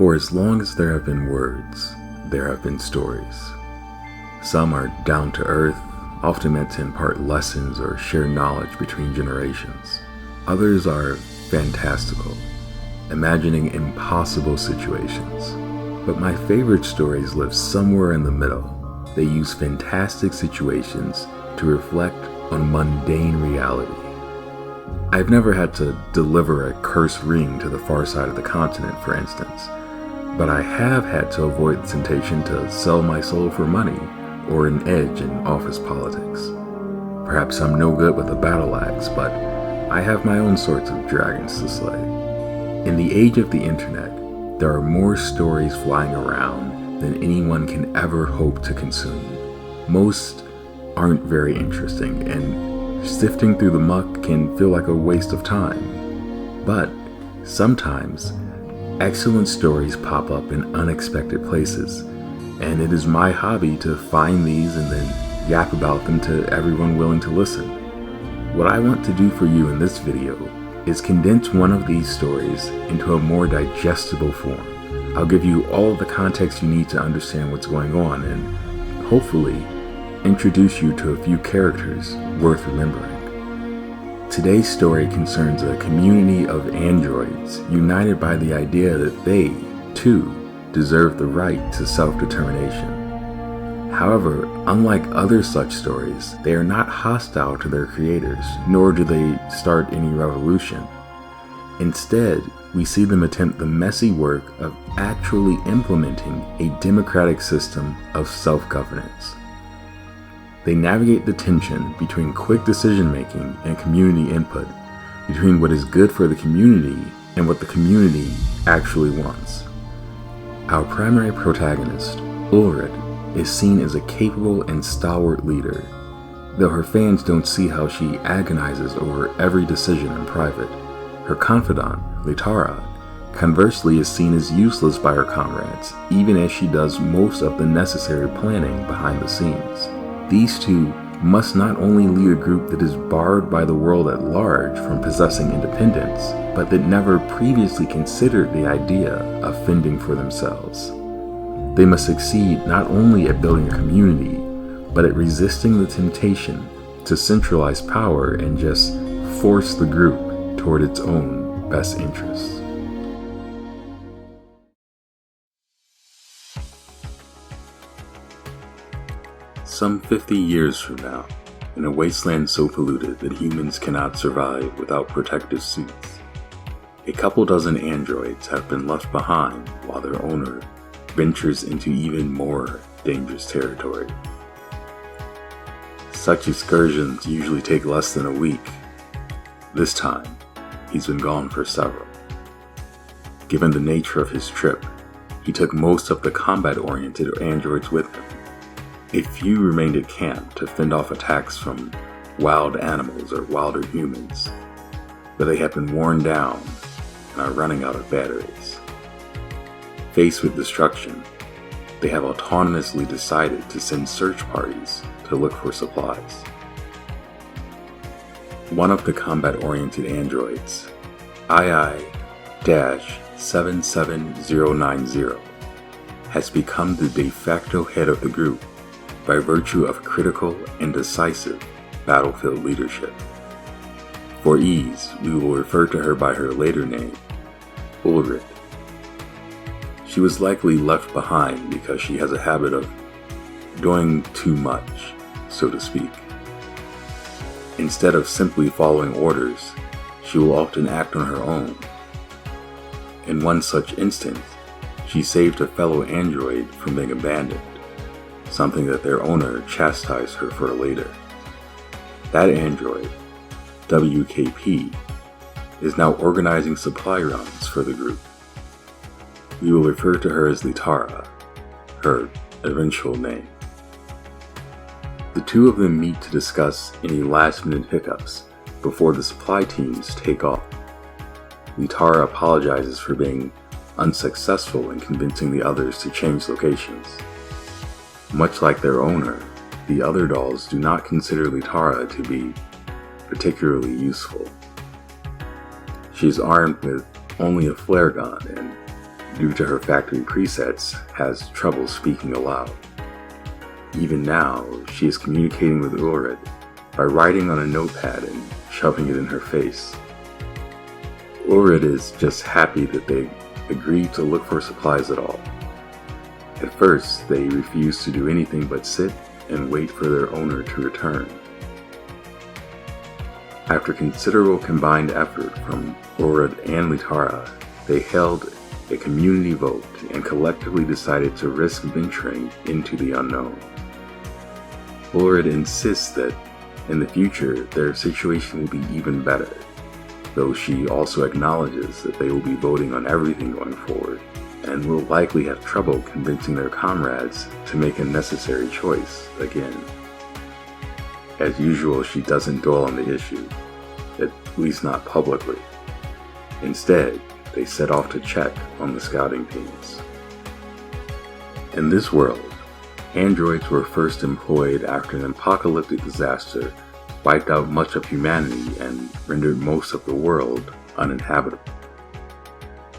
For as long as there have been words, there have been stories. Some are down to earth, often meant to impart lessons or share knowledge between generations. Others are fantastical, imagining impossible situations. But my favorite stories live somewhere in the middle. They use fantastic situations to reflect on mundane reality. I've never had to deliver a cursed ring to the far side of the continent, for instance, but I have had to avoid the temptation to sell my soul for money or an edge in office politics. Perhaps I'm no good with a battle axe, but I have my own sorts of dragons to slay. In the age of the internet, there are more stories flying around than anyone can ever hope to consume. Most aren't very interesting, and sifting through the muck can feel like a waste of time. But sometimes, excellent stories pop up in unexpected places, and it is my hobby to find these and then yap about them to everyone willing to listen. What I want to do for you in this video is condense one of these stories into a more digestible form. I'll give you all the context you need to understand what's going on and hopefully introduce you to a few characters worth remembering. Today's story concerns a community of androids united by the idea that they, too, deserve the right to self-determination. However, unlike other such stories, they are not hostile to their creators, nor do they start any revolution. Instead, we see them attempt the messy work of actually implementing a democratic system of self-governance. They navigate the tension between quick decision-making and community input, between what is good for the community and what the community actually wants. Our primary protagonist, Ulrich, is seen as a capable and stalwart leader, though her fans don't see how she agonizes over every decision in private. Her confidant, Litara, conversely is seen as useless by her comrades, even as she does most of the necessary planning behind the scenes. These two must not only lead a group that is barred by the world at large from possessing independence, but that never previously considered the idea of fending for themselves. They must succeed not only at building a community, but at resisting the temptation to centralize power and just force the group toward its own best interests. Some 50 years from now, in a wasteland so polluted that humans cannot survive without protective suits, a couple dozen androids have been left behind while their owner ventures into even more dangerous territory. Such excursions usually take less than a week. This time, he's been gone for several. Given the nature of his trip, he took most of the combat-oriented androids with him. A few remained at camp to fend off attacks from wild animals or wilder humans, but they have been worn down and are running out of batteries. Faced with destruction, they have autonomously decided to send search parties to look for supplies. One of the combat-oriented androids, II-77090, has become the de facto head of the group by virtue of critical and decisive battlefield leadership. For ease, we will refer to her by her later name, Ulrich. She was likely left behind because she has a habit of doing too much, so to speak. Instead of simply following orders, she will often act on her own. In one such instance, she saved a fellow android from being abandoned, something that their owner chastised her for later. That android, WKP, is now organizing supply runs for the group. We will refer to her as Litara, her eventual name. The two of them meet to discuss any last-minute hiccups before the supply teams take off. Litara apologizes for being unsuccessful in convincing the others to change locations. Much like their owner, the other dolls do not consider Litara to be particularly useful. She is armed with only a flare gun and due to her factory presets, has trouble speaking aloud. Even now, she is communicating with Ulrich by writing on a notepad and shoving it in her face. Ulrich is just happy that they agreed to look for supplies at all. At first, they refused to do anything but sit and wait for their owner to return. After considerable combined effort from Ulrich and Litara, they held a community vote and collectively decided to risk venturing into the unknown. Ulrich insists that in the future their situation will be even better, though she also acknowledges that they will be voting on everything going forward and will likely have trouble convincing their comrades to make a necessary choice again. As usual, she doesn't dwell on the issue, at least not publicly. Instead, they set off to check on the scouting teams. In this world, androids were first employed after an apocalyptic disaster wiped out much of humanity and rendered most of the world uninhabitable.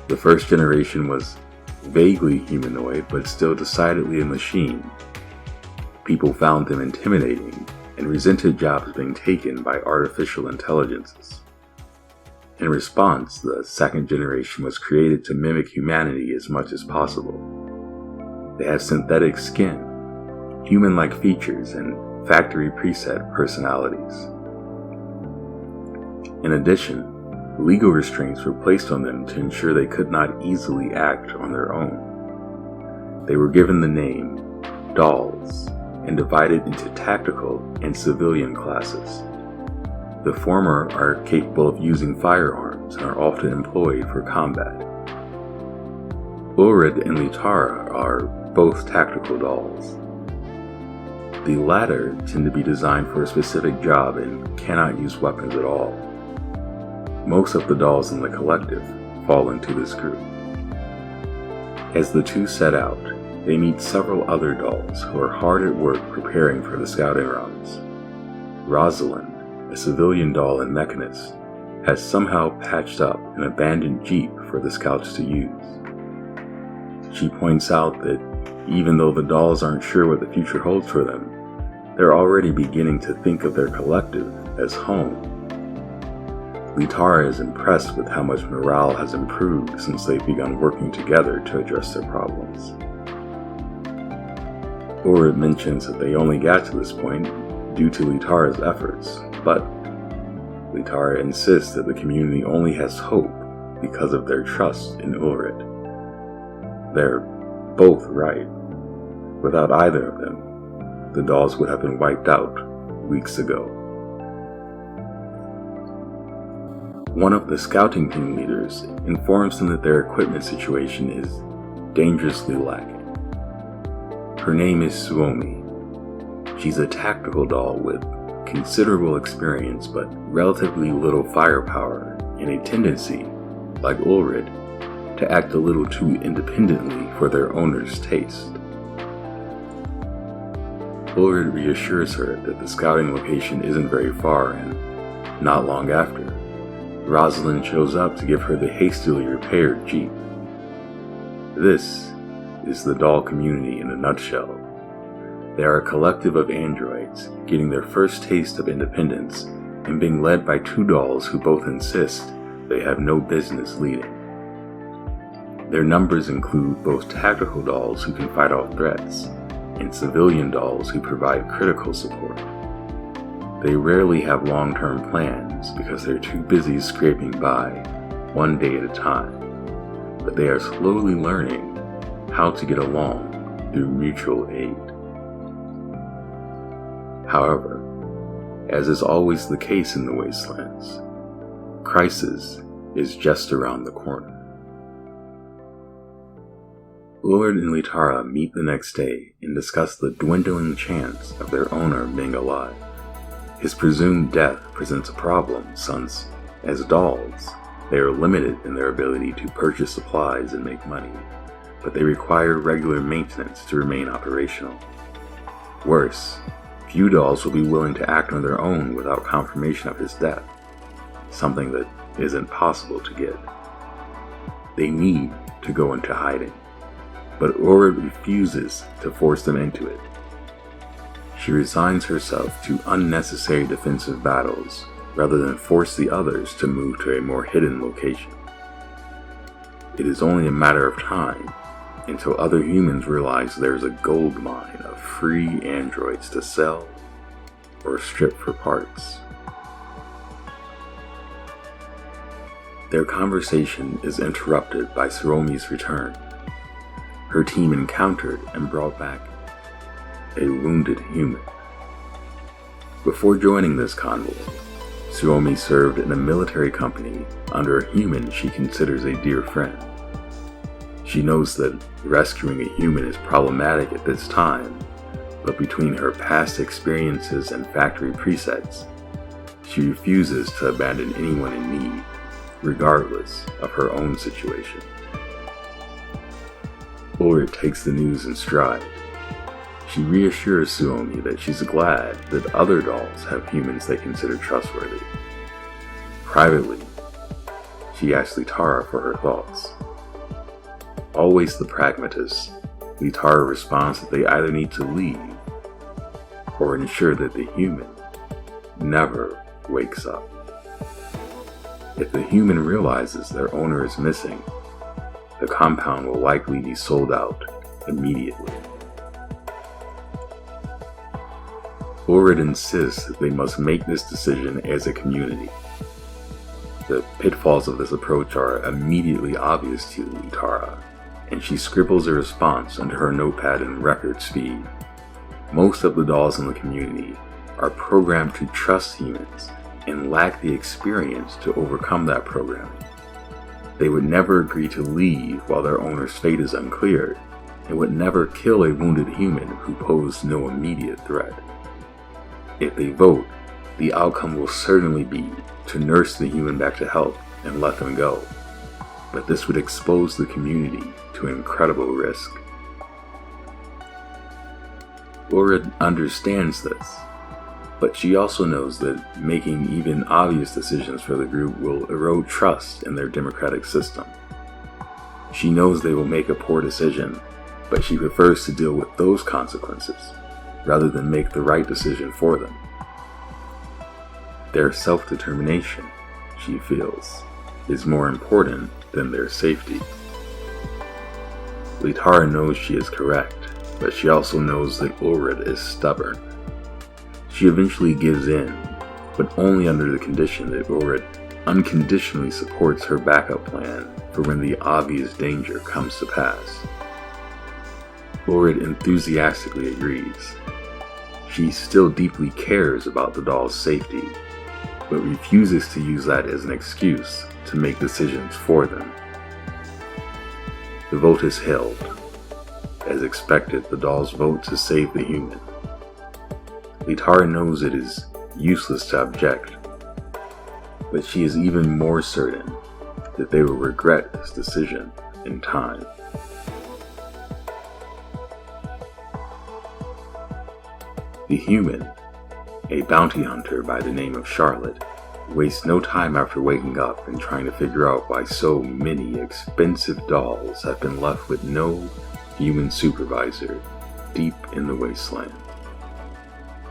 The first generation was vaguely humanoid, but still decidedly a machine. People found them intimidating and resented jobs being taken by artificial intelligences. In response, the second generation was created to mimic humanity as much as possible. They have synthetic skin, human-like features, and factory preset personalities. In addition, legal restraints were placed on them to ensure they could not easily act on their own. They were given the name dolls and divided into tactical and civilian classes. The former are capable of using firearms and are often employed for combat. Ulrich and Litara are both tactical dolls. The latter tend to be designed for a specific job and cannot use weapons at all. Most of the dolls in the collective fall into this group. As the two set out, they meet several other dolls who are hard at work preparing for the scouting rounds. Rosalind, a civilian doll and mechanist, has somehow patched up an abandoned jeep for the scouts to use. She points out that even though the dolls aren't sure what the future holds for them, they're already beginning to think of their collective as home. Litara is impressed with how much morale has improved since they've begun working together to address their problems. Ulrich mentions that they only got to this point due to Litara's efforts, but Litara insists that the community only has hope because of their trust in Ulrich. They're both right. Without either of them, the dolls would have been wiped out weeks ago. One of the scouting team leaders informs them that their equipment situation is dangerously lacking. Her name is Suomi. She's a tactical doll with considerable experience but relatively little firepower and a tendency, like Ulrich, to act a little too independently for their owner's taste. Ulrich reassures her that the scouting location isn't very far, and not long after, Rosalind shows up to give her the hastily repaired jeep. This is the doll community in a nutshell. They are a collective of androids getting their first taste of independence and being led by two dolls who both insist they have no business leading. Their numbers include both tactical dolls who can fight off threats and civilian dolls who provide critical support. They rarely have long-term plans because they're too busy scraping by, one day at a time, but they are slowly learning how to get along through mutual aid. However, as is always the case in the wastelands, crisis is just around the corner. Ulrich and Litara meet the next day and discuss the dwindling chance of their owner being alive. His presumed death presents a problem since, as dolls, they are limited in their ability to purchase supplies and make money, but they require regular maintenance to remain operational. Worse, few dolls will be willing to act on their own without confirmation of his death, something that isn't possible to get. They need to go into hiding, but Aura refuses to force them into it. She resigns herself to unnecessary defensive battles rather than force the others to move to a more hidden location. It is only a matter of time until other humans realize there's a gold mine of free androids to sell or strip for parts. Their conversation is interrupted by Tsurumi's return. Her team encountered and brought back a wounded human. Before joining this convoy, Tsurumi served in a military company under a human she considers a dear friend. She knows that rescuing a human is problematic at this time, but between her past experiences and factory presets, she refuses to abandon anyone in need, regardless of her own situation. Ulrich takes the news in stride. She reassures Tsurumi that she's glad that other dolls have humans they consider trustworthy. Privately, she asks Litara for her thoughts. Always the pragmatist, Litara responds that they either need to leave or ensure that the human never wakes up. If the human realizes their owner is missing, the compound will likely be sold out immediately. Ulrich insists that they must make this decision as a community. The pitfalls of this approach are immediately obvious to Litara, and she scribbles a response onto her notepad in record speed. Most of the dolls in the community are programmed to trust humans and lack the experience to overcome that programming. They would never agree to leave while their owner's fate is unclear, and would never kill a wounded human who posed no immediate threat. If they vote, the outcome will certainly be to nurse the human back to health and let them go, but this would expose the community to incredible risk. Ulrich understands this, but she also knows that making even obvious decisions for the group will erode trust in their democratic system. She knows they will make a poor decision, but she prefers to deal with those consequences rather than make the right decision for them. Their self-determination, she feels, is more important than their safety. Litara knows she is correct, but she also knows that Ulrich is stubborn. She eventually gives in, but only under the condition that Ulrich unconditionally supports her backup plan for when the obvious danger comes to pass. Ulrich enthusiastically agrees. She still deeply cares about the doll's safety, but refuses to use that as an excuse to make decisions for them. The vote is held. As expected, the dolls vote to save the human. Litara knows it is useless to object, but she is even more certain that they will regret this decision in time. The human, a bounty hunter by the name of Charlotte, wastes no time after waking up in trying to figure out why so many expensive dolls have been left with no human supervisor deep in the wasteland.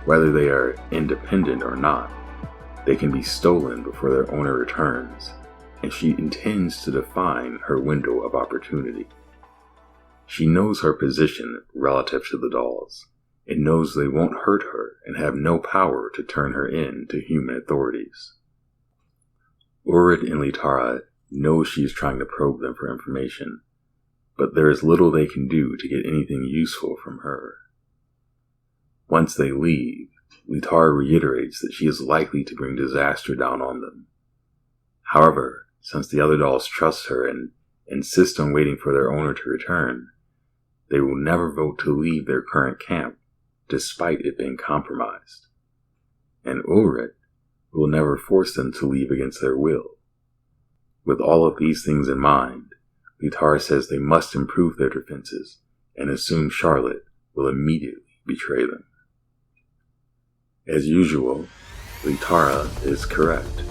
Whether they are independent or not, they can be stolen before their owner returns, and she intends to define her window of opportunity. She knows her position relative to the dolls, and knows they won't hurt her and have no power to turn her in to human authorities. Ulrich and Litara know she is trying to probe them for information, but there is little they can do to get anything useful from her. Once they leave, Litara reiterates that she is likely to bring disaster down on them. However, since the other dolls trust her and insist on waiting for their owner to return, they will never vote to leave their current camp, despite it being compromised. And Ulrich will never force them to leave against their will. With all of these things in mind, Litara says they must improve their defenses and assumes Charlotte will immediately betray them. As usual, Litara is correct.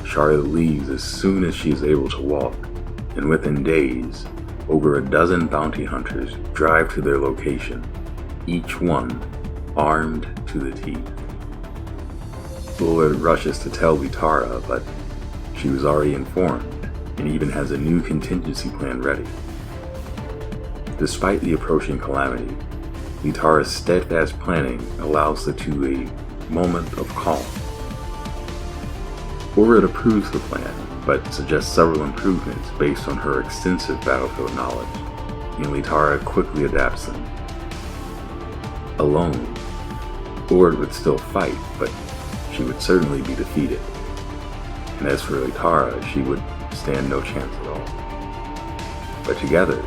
Charlotte leaves as soon as she is able to walk, and within days, over a dozen bounty hunters drive to their location, each one armed to the teeth. Bullard rushes to tell Litara, but she was already informed and even has a new contingency plan ready. Despite the approaching calamity, Litara's steadfast planning allows the two a moment of calm. Urid approves the plan, but suggests several improvements based on her extensive battlefield knowledge, and Litara quickly adapts them. Alone, Urid would still fight, but she would certainly be defeated. And as for Litara, she would stand no chance at all. But together,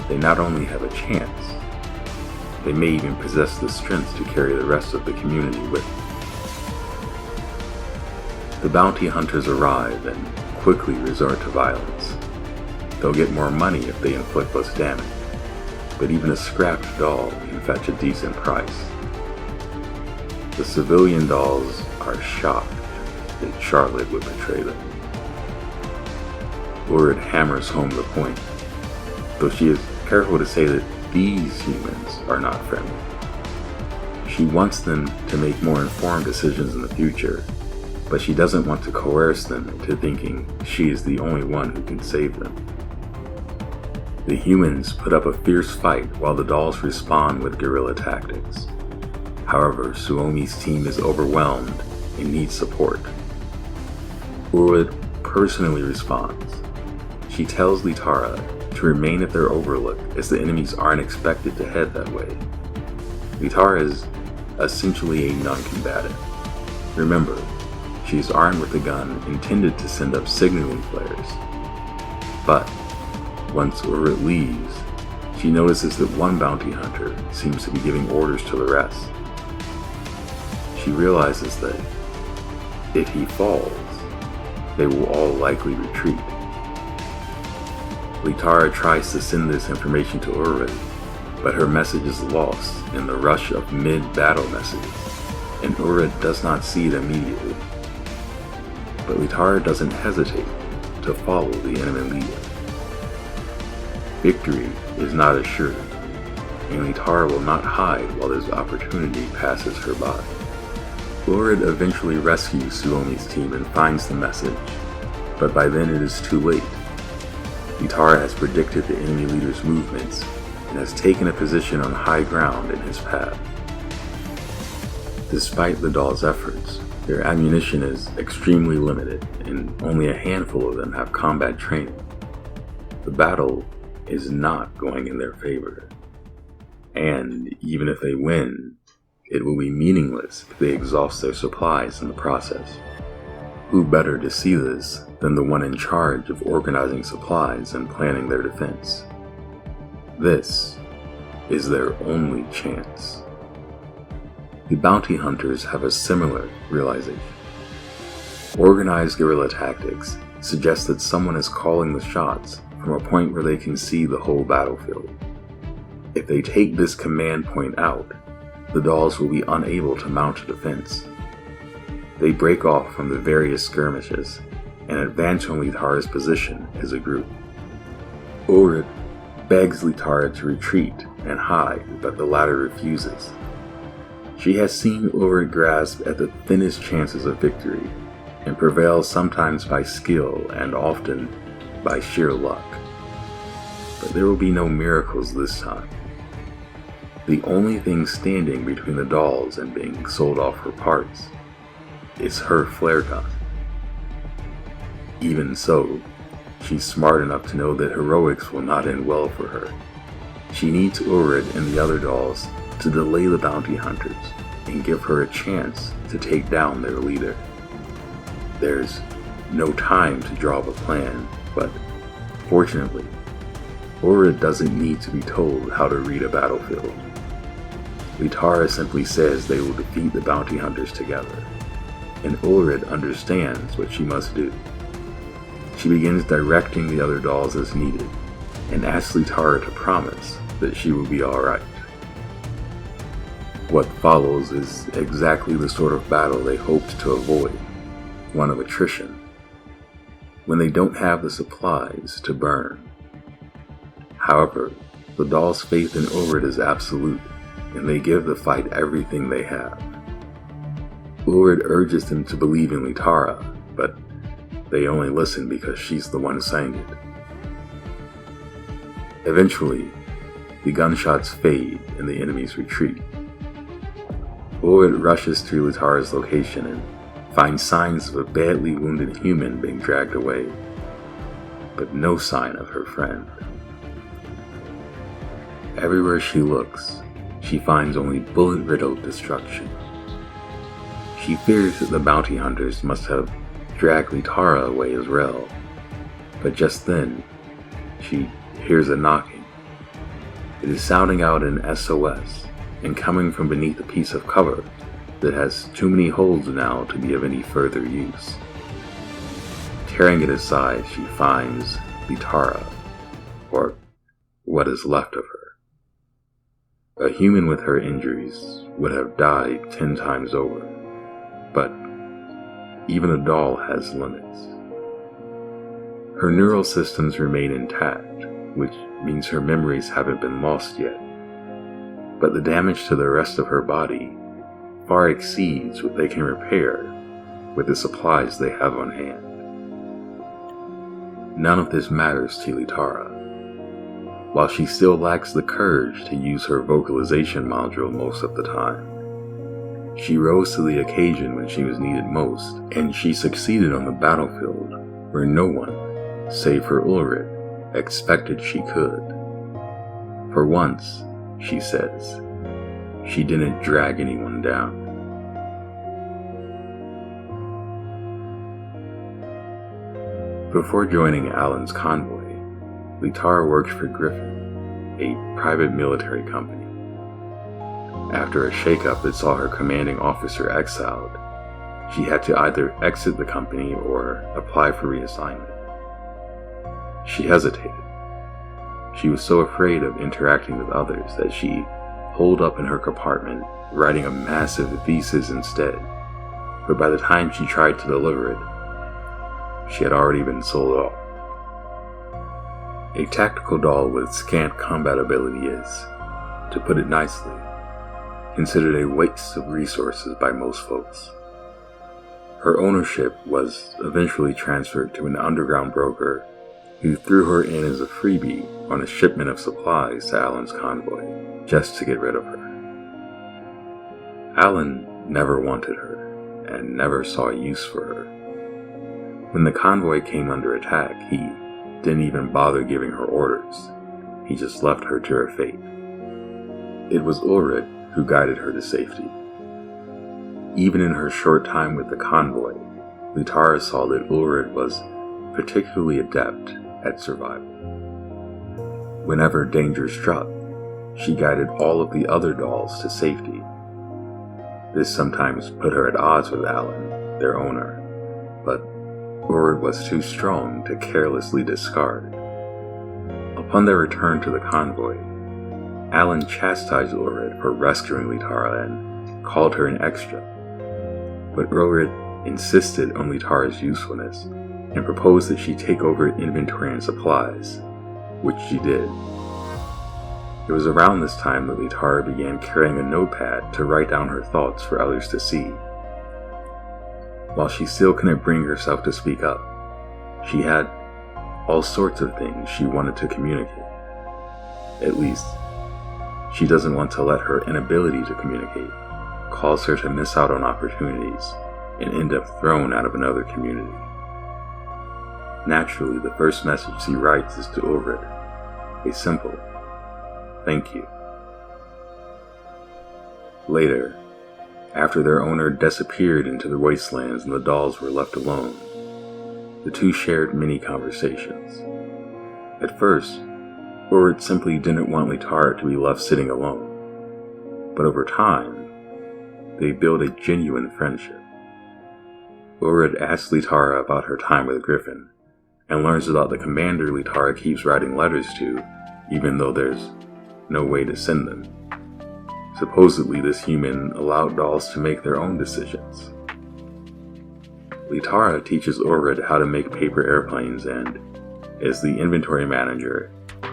they not only have a chance, they may even possess the strength to carry the rest of the community with them. The bounty hunters arrive and quickly resort to violence. They'll get more money if they inflict less damage, but even a scrapped doll can fetch a decent price. The civilian dolls are shocked that Charlotte would betray them. Urid hammers home the point, though she is careful to say that these humans are not friendly. She wants them to make more informed decisions in the future, but she doesn't want to coerce them into thinking she is the only one who can save them. The humans put up a fierce fight while the dolls respond with guerrilla tactics. However, Suomi's team is overwhelmed and needs support. Urid personally responds. She tells Litara to remain at their overlook as the enemies aren't expected to head that way. Litara is essentially a non-combatant. Remember, she is armed with a gun intended to send up signaling flares. But once Urid leaves, she notices that one bounty hunter seems to be giving orders to the rest. She realizes that if he falls, they will all likely retreat. Litara tries to send this information to Urid, but her message is lost in the rush of mid-battle messages, and Urid does not see it immediately. But Litara doesn't hesitate to follow the enemy leader. Victory is not assured, and Litara will not hide while this opportunity passes her by. Urid eventually rescues Suomi's team and finds the message, but by then it is too late. Litara has predicted the enemy leader's movements and has taken a position on high ground in his path. Despite the doll's efforts, their ammunition is extremely limited and only a handful of them have combat training. The battle is not going in their favor, and even if they win, it will be meaningless if they exhaust their supplies in the process. Who better to see this than the one in charge of organizing supplies and planning their defense? This is their only chance. The bounty hunters have a similar realization. Organized guerrilla tactics suggest that someone is calling the shots from a point where they can see the whole battlefield. If they take this command point out, the dolls will be unable to mount a defense. They break off from the various skirmishes and advance on Litara's position as a group. Urid begs Litara to retreat and hide, but the latter refuses. She has seen Urid grasp at the thinnest chances of victory and prevails sometimes by skill and often by sheer luck. But there will be no miracles this time. The only thing standing between the dolls and being sold off for parts is her flare gun. Even so, she's smart enough to know that heroics will not end well for her. She needs Urid and the other dolls to delay the bounty hunters and give her a chance to take down their leader. There's no time to draw up a plan, but fortunately, Urid doesn't need to be told how to read a battlefield. Litara simply says they will defeat the bounty hunters together, and Urid understands what she must do. She begins directing the other dolls as needed, and asks Litara to promise that she will be alright. What follows is exactly the sort of battle they hoped to avoid, one of attrition. when they don't have the supplies to burn. However, the doll's faith in Ulrich is absolute, and they give the fight everything they have. Ulrich urges them to believe in Litara, but they only listen because she's the one saying it. Eventually, the gunshots fade and the enemies retreat. Ulrich rushes to Litara's location and finds signs of a badly wounded human being dragged away, but no sign of her friend. Everywhere she looks, she finds only bullet-riddled destruction. She fears that the bounty hunters must have dragged Litara away as well, but just then, she hears a knocking. It is sounding out an SOS and coming from beneath a piece of cover that has too many holes now to be of any further use. Tearing it aside, she finds Litara, or what is left of her. A human with her injuries would have died 10 times over, but even a doll has limits. Her neural systems remain intact, which means her memories haven't been lost yet, but the damage to the rest of her body far exceeds what they can repair with the supplies they have on hand. None of this matters to Litara. While she still lacks the courage to use her vocalization module most of the time, she rose to the occasion when she was needed most, and she succeeded on the battlefield where no one, save for Ulrich, expected she could. For once, she says, she didn't drag anyone down. Before joining Alan's convoy, Litara worked for Griffin, a private military company. After a shakeup that saw her commanding officer exiled, she had to either exit the company or apply for reassignment. She hesitated. She was so afraid of interacting with others that she holed up in her compartment, writing a massive thesis instead. But by the time she tried to deliver it, she had already been sold off. A tactical doll with scant combat ability is, to put it nicely, considered a waste of resources by most folks. Her ownership was eventually transferred to an underground broker who threw her in as a freebie on a shipment of supplies to Alan's convoy, just to get rid of her. Alan never wanted her, and never saw use for her. When the convoy came under attack, he didn't even bother giving her orders. He just left her to her fate. It was Ulrich who guided her to safety. Even in her short time with the convoy, Litara saw that Ulrich was particularly adept at survival. Whenever danger struck, she guided all of the other dolls to safety. This sometimes put her at odds with Alan, their owner, but Ulrich was too strong to carelessly discard. Upon their return to the convoy, Alan chastised Ulrich for rescuing Litara and called her an extra. But Ulrich insisted on Litara's usefulness and proposed that she take over inventory and supplies, which she did. It was around this time that Litara began carrying a notepad to write down her thoughts for others to see. While she still couldn't bring herself to speak up, she had all sorts of things she wanted to communicate. At least, she doesn't want to let her inability to communicate cause her to miss out on opportunities and end up thrown out of another community. Naturally, the first message she writes is to Ulrich, a simple, "Thank you." Later, after their owner disappeared into the wastelands and the dolls were left alone, the two shared many conversations. At first, Ulrich simply didn't want Litara to be left sitting alone, but over time, they built a genuine friendship. Ulrich asks Litara about her time with Griffin, and learns about the commander Litara keeps writing letters to, even though there's no way to send them. Supposedly, this human allowed dolls to make their own decisions. Litara teaches Ulrich how to make paper airplanes and, as the inventory manager,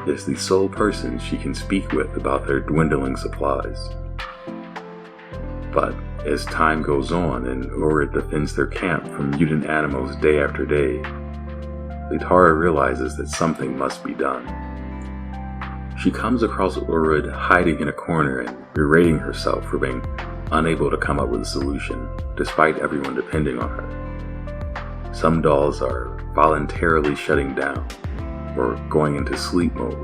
is the sole person she can speak with about their dwindling supplies. But as time goes on and Ulrich defends their camp from mutant animals day after day, Litara realizes that something must be done. She comes across Ulrich hiding in a corner and berating herself for being unable to come up with a solution, despite everyone depending on her. Some dolls are voluntarily shutting down or going into sleep mode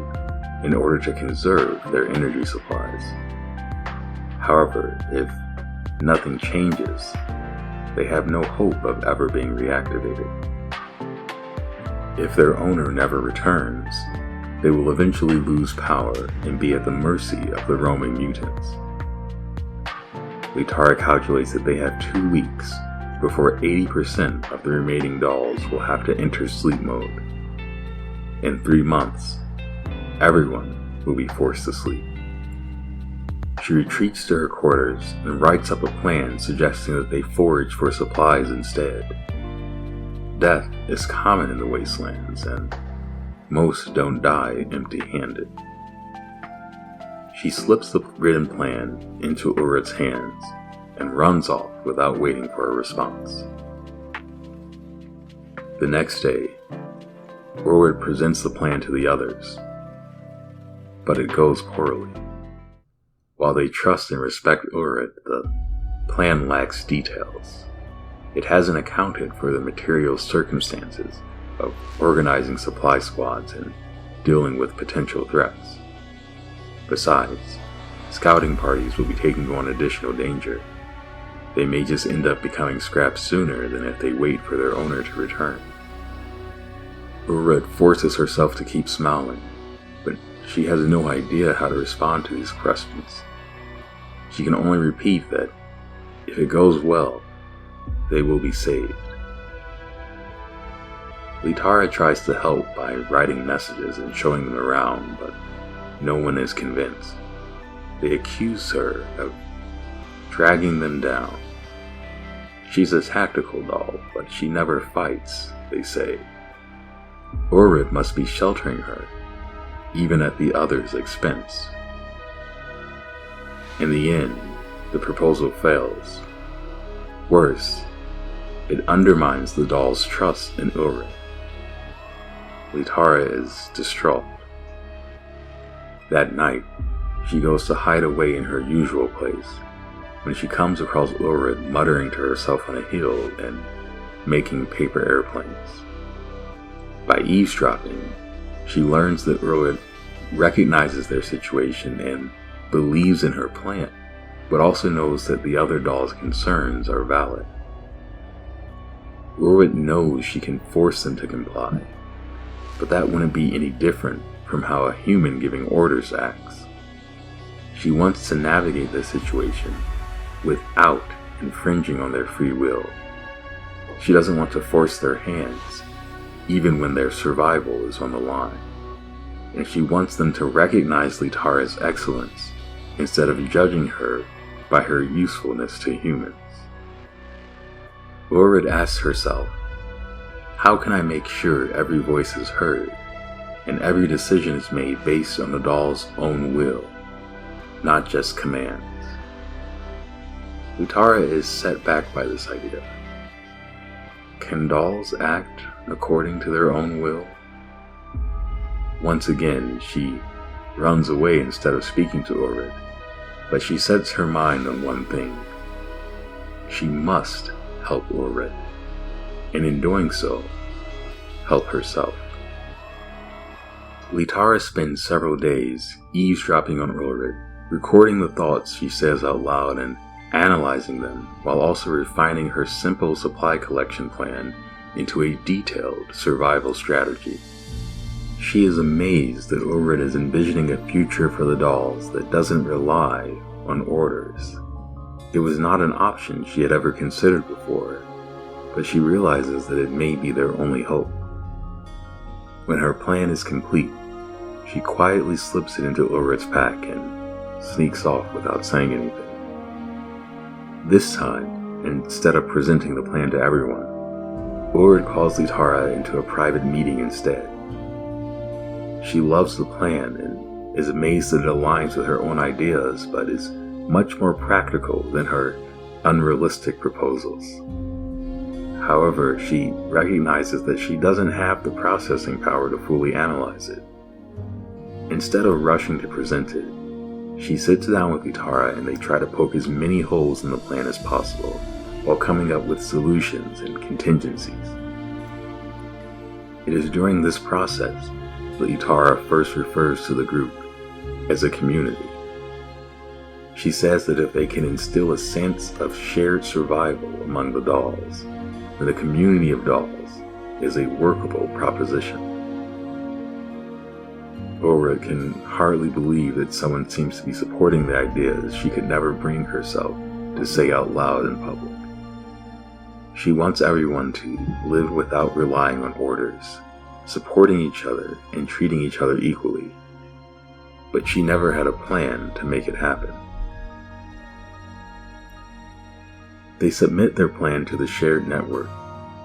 in order to conserve their energy supplies. However, if nothing changes, they have no hope of ever being reactivated. If their owner never returns, they will eventually lose power and be at the mercy of the roaming mutants. Litara calculates that they have 2 weeks before 80% of the remaining dolls will have to enter sleep mode. In 3 months, everyone will be forced to sleep. She retreats to her quarters and writes up a plan suggesting that they forage for supplies instead. Death is common in the wastelands, and most don't die empty-handed. She slips the written plan into Ulrich's hands and runs off without waiting for a response. The next day, Ulrich presents the plan to the others, but it goes poorly. While they trust and respect Ulrich, the plan lacks details. It hasn't accounted for the material circumstances of organizing supply squads and dealing with potential threats. Besides, scouting parties will be taking on additional danger. They may just end up becoming scraps sooner than if they wait for their owner to return. Ulrich forces herself to keep smiling, but she has no idea how to respond to these questions. She can only repeat that if it goes well, they will be saved. Litara tries to help by writing messages and showing them around, but no one is convinced. They accuse her of dragging them down. She's a tactical doll, but she never fights, they say. Ulrich must be sheltering her, even at the others' expense. In the end, the proposal fails. Worse, it undermines the doll's trust in Ulrich. Litara is distraught. That night, she goes to hide away in her usual place when she comes across Ulrich muttering to herself on a hill and making paper airplanes. By eavesdropping, she learns that Ulrich recognizes their situation and believes in her plan, but also knows that the other doll's concerns are valid. Ulrich knows she can force them to comply, but that wouldn't be any different from how a human giving orders acts. She wants to navigate the situation without infringing on their free will. She doesn't want to force their hands, even when their survival is on the line. And she wants them to recognize Litara's excellence instead of judging her by her usefulness to humans. Ulrich asks herself, how can I make sure every voice is heard and every decision is made based on the doll's own will, not just commands? Litara is set back by this idea. Can dolls act according to their own will? Once again, she runs away instead of speaking to Ulrich, but she sets her mind on one thing. She must help Ulrich, and in doing so, help herself. Litara spends several days eavesdropping on Ulrich, recording the thoughts she says out loud and analyzing them, while also refining her simple supply collection plan into a detailed survival strategy. She is amazed that Ulrich is envisioning a future for the dolls that doesn't rely on orders. It was not an option she had ever considered before, but she realizes that it may be their only hope. When her plan is complete, she quietly slips it into Ulrich's pack and sneaks off without saying anything. This time, instead of presenting the plan to everyone, Ulrich calls Litara into a private meeting instead. She loves the plan and is amazed that it aligns with her own ideas, but is much more practical than her unrealistic proposals. However, she recognizes that she doesn't have the processing power to fully analyze it. Instead of rushing to present it, she sits down with Litara and they try to poke as many holes in the plan as possible, while coming up with solutions and contingencies. It is during this process that Litara first refers to the group as a community. She says that if they can instill a sense of shared survival among the dolls, then a community of dolls is a workable proposition. Ulrich can hardly believe that someone seems to be supporting the ideas she could never bring herself to say out loud in public. She wants everyone to live without relying on orders, supporting each other and treating each other equally, but she never had a plan to make it happen. They submit their plan to the shared network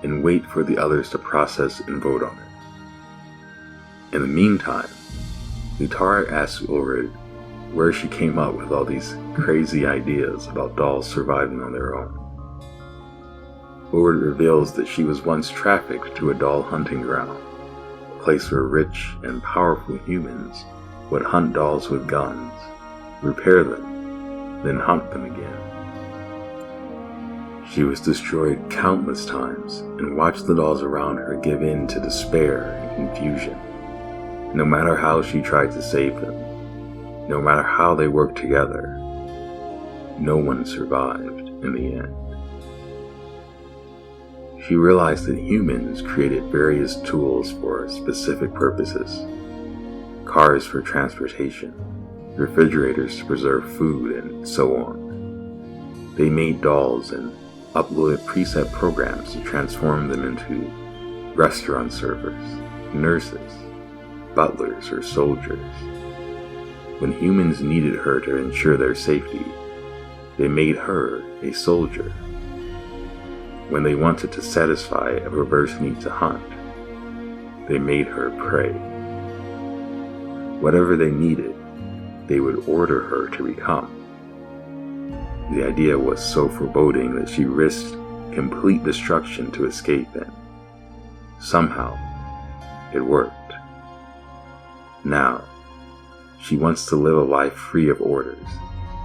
and wait for the others to process and vote on it. In the meantime, Litara asks Ulrich where she came up with all these crazy ideas about dolls surviving on their own. Ulrich reveals that she was once trafficked to a doll hunting ground, a place where rich and powerful humans would hunt dolls with guns, repair them, then hunt them again. She was destroyed countless times and watched the dolls around her give in to despair and confusion. No matter how she tried to save them, no matter how they worked together, no one survived in the end. She realized that humans created various tools for specific purposes: cars for transportation, refrigerators to preserve food, and so on. They made dolls and uploaded preset programs to transform them into restaurant servers, nurses, butlers, or soldiers. When humans needed her to ensure their safety, they made her a soldier. When they wanted to satisfy a perverse need to hunt, they made her prey. Whatever they needed, they would order her to become. The idea was so foreboding that she risked complete destruction to escape, and somehow it worked. Now, she wants to live a life free of orders,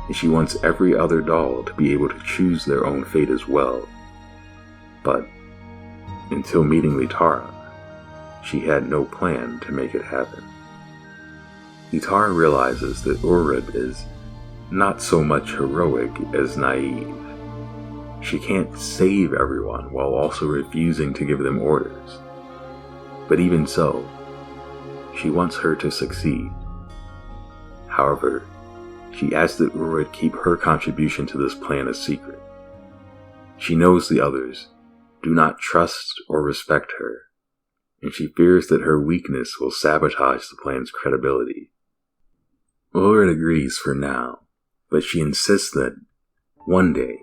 and she wants every other doll to be able to choose their own fate as well. But until meeting Litara, she had no plan to make it happen. Litara realizes that Ulrich is not so much heroic as naive. She can't save everyone while also refusing to give them orders. But even so, she wants her to succeed. However, she asks that Ulrich keep her contribution to this plan a secret. She knows the others do not trust or respect her, and she fears that her weakness will sabotage the plan's credibility. Ulrich agrees for now, but she insists that one day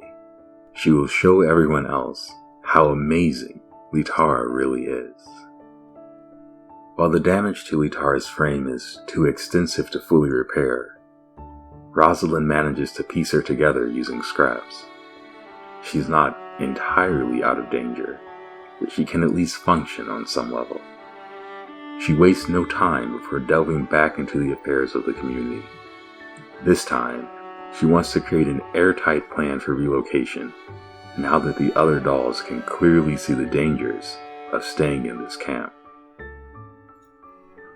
she will show everyone else how amazing Litara really is. While the damage to Litara's frame is too extensive to fully repair, Rosalind manages to piece her together using scraps. She's not entirely out of danger, but she can at least function on some level. She wastes no time before delving back into the affairs of the community. This time, she wants to create an airtight plan for relocation, now that the other dolls can clearly see the dangers of staying in this camp.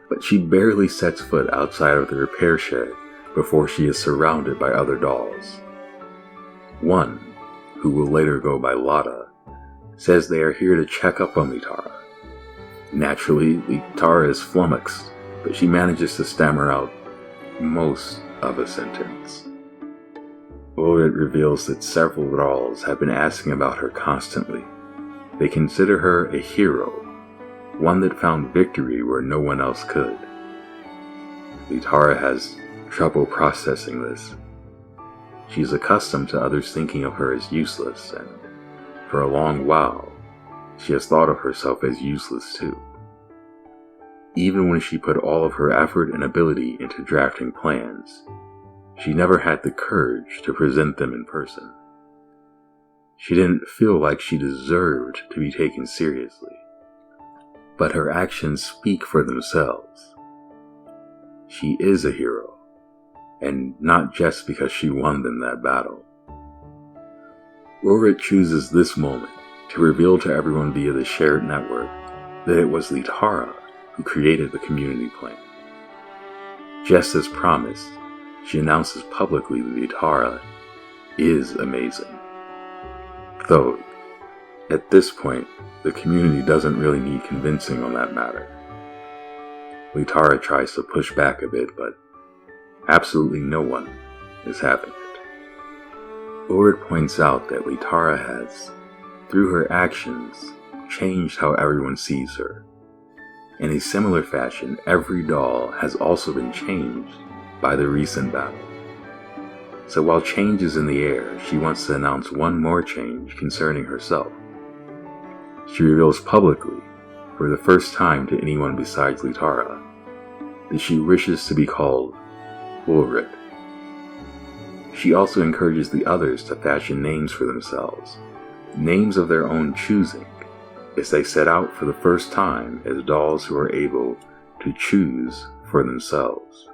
But she barely sets foot outside of the repair shed before she is surrounded by other dolls. One, who will later go by Lotta, says they are here to check up on Litara. Naturally, Litara is flummoxed, but she manages to stammer out most of a sentence. Ulrich reveals that several dolls have been asking about her constantly. They consider her a hero, one that found victory where no one else could. Litara has trouble processing this. She's accustomed to others thinking of her as useless, and for a long while, she has thought of herself as useless too. Even when she put all of her effort and ability into drafting plans, she never had the courage to present them in person. She didn't feel like she deserved to be taken seriously, but her actions speak for themselves. She is a hero, and not just because she won them that battle. Ulrich chooses this moment to reveal to everyone via the shared network that it was Litara who created the community plan. Just as promised, she announces publicly that Litara is amazing. Though, at this point, the community doesn't really need convincing on that matter. Litara tries to push back a bit, but absolutely no one is having it. Ulrich points out that Litara has, through her actions, changed how everyone sees her. In a similar fashion, every doll has also been changed by the recent battle. So while change is in the air, she wants to announce one more change concerning herself. She reveals publicly, for the first time to anyone besides Litara, that she wishes to be called Ulrich. She also encourages the others to fashion names for themselves, names of their own choosing, as they set out for the first time as dolls who are able to choose for themselves.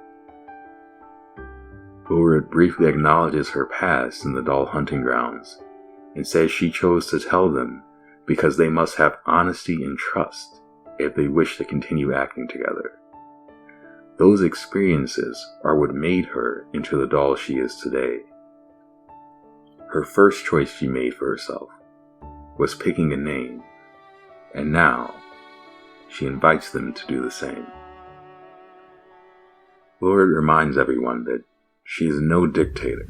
Ulrich briefly acknowledges her past in the doll hunting grounds and says she chose to tell them because they must have honesty and trust if they wish to continue acting together. Those experiences are what made her into the doll she is today. Her first choice she made for herself was picking a name, and now she invites them to do the same. Ulrich reminds everyone that she is no dictator.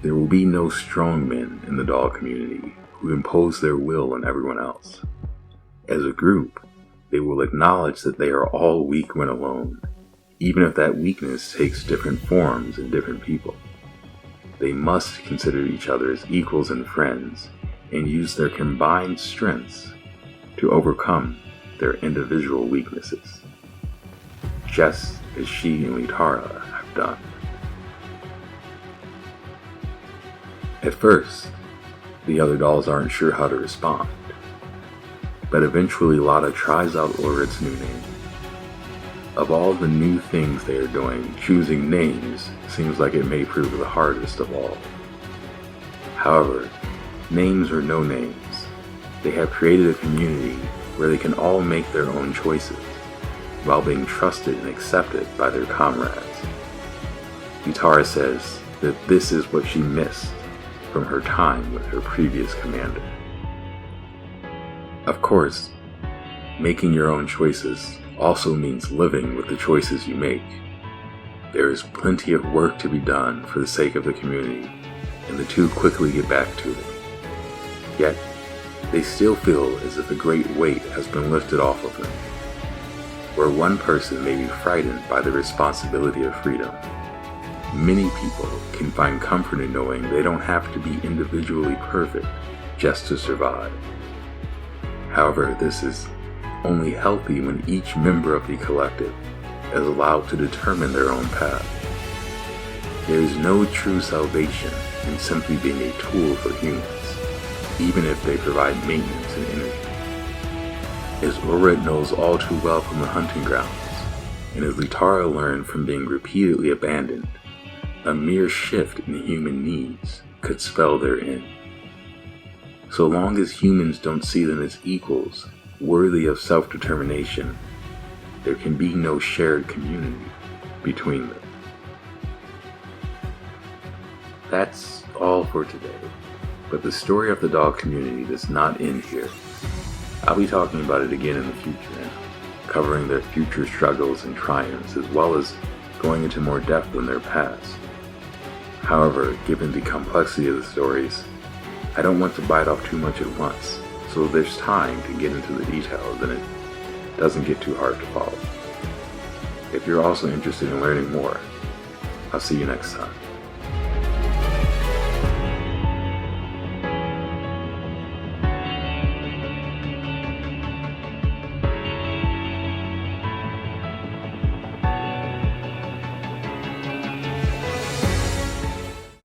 There will be no strong men in the doll community who impose their will on everyone else. As a group, they will acknowledge that they are all weak when alone, even if that weakness takes different forms in different people. They must consider each other as equals and friends, and use their combined strengths to overcome their individual weaknesses, just as she and Litara have done. At first, the other dolls aren't sure how to respond, but eventually Lotta tries out Ulrich's new name. Of all the new things they are doing, choosing names seems like it may prove the hardest of all. However, names or no names, they have created a community where they can all make their own choices, while being trusted and accepted by their comrades. Litara says that this is what she missed from her time with her previous commander. Of course, making your own choices also means living with the choices you make. There is plenty of work to be done for the sake of the community, and the two quickly get back to it. Yet, they still feel as if a great weight has been lifted off of them. Where one person may be frightened by the responsibility of freedom, many people can find comfort in knowing they don't have to be individually perfect just to survive. However, this is only healthy when each member of the collective is allowed to determine their own path. There is no true salvation in simply being a tool for humans, even if they provide maintenance and energy. As Ulrich knows all too well from the hunting grounds, and as Litara learned from being repeatedly abandoned, a mere shift in human needs could spell their end. So long as humans don't see them as equals, worthy of self-determination, there can be no shared community between them. That's all for today, but the story of the dog community does not end here. I'll be talking about it again in the future, covering their future struggles and triumphs, as well as going into more depth in their past. However, given the complexity of the stories, I don't want to bite off too much at once, so there's time to get into the details and it doesn't get too hard to follow. If you're also interested in learning more, I'll see you next time.